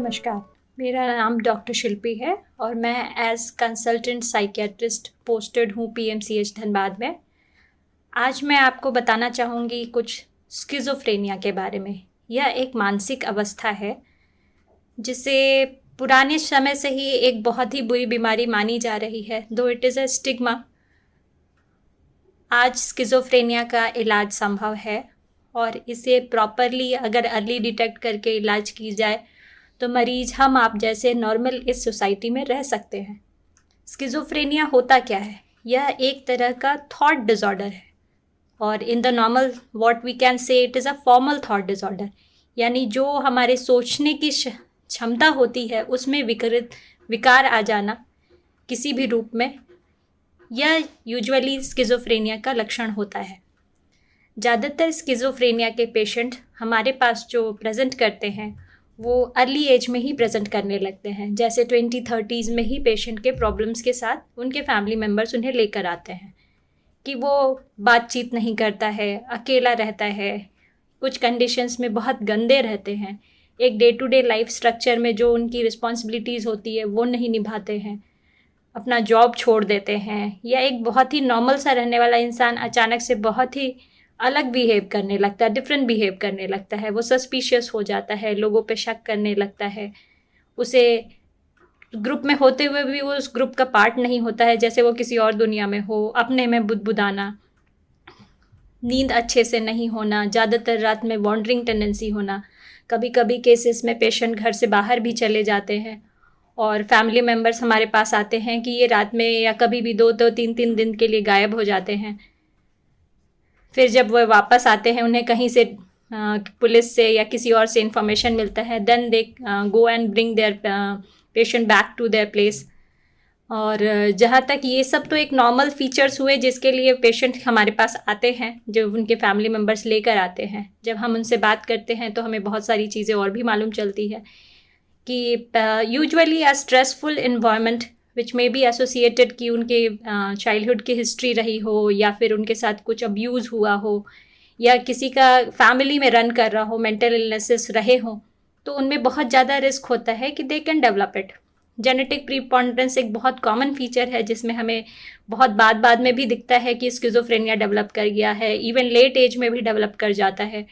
नमस्कार, मेरा नाम डॉक्टर शिल्पी है और मैं एज़ कंसल्टेंट साइकियाट्रिस्ट पोस्टेड हूँ पीएमसीएच धनबाद में। आज मैं आपको बताना चाहूँगी कुछ स्किज़ोफ्रेनिया के बारे में। यह एक मानसिक अवस्था है जिसे पुराने समय से ही एक बहुत ही बुरी बीमारी मानी जा रही है, दो इट इज़ अ स्टिग्मा। आज स्किज़ोफ्रेनिया का इलाज संभव है और इसे प्रॉपरली अगर अर्ली डिटेक्ट करके इलाज की जाए तो मरीज हम आप जैसे नॉर्मल इस सोसाइटी में रह सकते हैं। स्किज़ोफ्रेनिया होता क्या है? यह एक तरह का थॉट डिसऑर्डर है और in the normal what we can say it is a formal thought disorder, यानी जो हमारे सोचने की क्षमता होती है उसमें विकार आ जाना किसी भी रूप में, यह यूजुअली स्किज़ोफ्रेनिया का लक्षण होता है। ज़्यादातर स्किज़ोफ्रेनिया के पेशेंट हमारे पास जो प्रेजेंट करते हैं वो अर्ली एज में ही प्रेजेंट करने लगते हैं, जैसे 20-30s में ही पेशेंट के प्रॉब्लम्स के साथ उनके फैमिली मेम्बर्स उन्हें लेकर आते हैं कि वो बातचीत नहीं करता है, अकेला रहता है, कुछ कंडीशंस में बहुत गंदे रहते हैं, एक day to day life structure में जो उनकी रिस्पॉन्सिबिलिटीज़ होती है वो नहीं निभाते हैं, अपना जॉब छोड़ देते हैं, या एक बहुत ही नॉर्मल सा रहने वाला इंसान अचानक से बहुत ही अलग बिहेव करने लगता है, डिफरेंट बिहेव करने लगता है, वो सस्पिशियस हो जाता है, लोगों पे शक करने लगता है, उसे ग्रुप में होते हुए भी वो उस ग्रुप का पार्ट नहीं होता है, जैसे वो किसी और दुनिया में हो, अपने में बुदबुदाना, नींद अच्छे से नहीं होना, ज़्यादातर रात में वॉन्डरिंग टेंडेंसी होना, कभी कभी केसेस में पेशेंट घर से बाहर भी चले जाते हैं और फैमिली मेम्बर्स हमारे पास आते हैं कि ये रात में या कभी भी 2-3 दिन के लिए गायब हो जाते हैं। फिर जब वो वापस आते हैं उन्हें कहीं से पुलिस से या किसी और से इंफॉर्मेशन मिलता है, then they go and bring their patient back to their place. और जहाँ तक ये सब तो एक नॉर्मल फीचर्स हुए जिसके लिए पेशेंट हमारे पास आते हैं, जो उनके फैमिली मेम्बर्स लेकर आते हैं। जब हम उनसे बात करते हैं तो हमें बहुत सारी चीज़ें और भी मालूम चलती है कि यूजुअली अ स्ट्रेसफुल इन्वायरमेंट विच में बी एसोसिएटेड कि उनके चाइल्डहुड की हिस्ट्री रही हो या फिर उनके साथ कुछ अब्यूज़ हुआ हो या किसी का फैमिली में रन कर रहा हो, मेंटल इलनेसेस रहे हों, तो उनमें बहुत ज़्यादा रिस्क होता है कि they can develop it. Genetic preponderance एक बहुत कॉमन फीचर है जिसमें हमें बहुत बाद में भी दिखता है कि स्किज़ोफ्रेनिया डेवलप कर गया है, इवन लेट एज में भी डेवलप कर जाता है।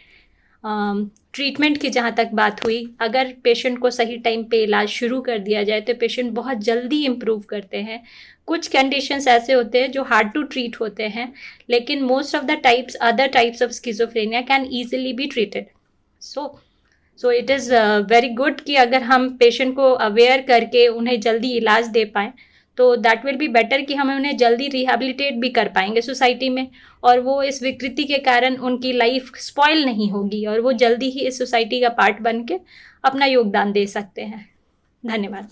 ट्रीटमेंट की जहाँ तक बात हुई, अगर पेशेंट को सही टाइम पे इलाज शुरू कर दिया जाए तो पेशेंट बहुत जल्दी इम्प्रूव करते हैं। कुछ कंडीशंस ऐसे होते हैं जो हार्ड टू ट्रीट होते हैं, लेकिन most of the other types of schizophrenia can easily be treated. So it is very good कि अगर हम पेशेंट को अवेयर करके उन्हें जल्दी इलाज दे पाएँ तो दैट विल बी बेटर कि हम उन्हें जल्दी रिहेबिलिटेट भी कर पाएंगे सोसाइटी में, और वो इस विकृति के कारण उनकी लाइफ स्पॉइल नहीं होगी और वो जल्दी ही इस सोसाइटी का पार्ट बन के अपना योगदान दे सकते हैं। धन्यवाद।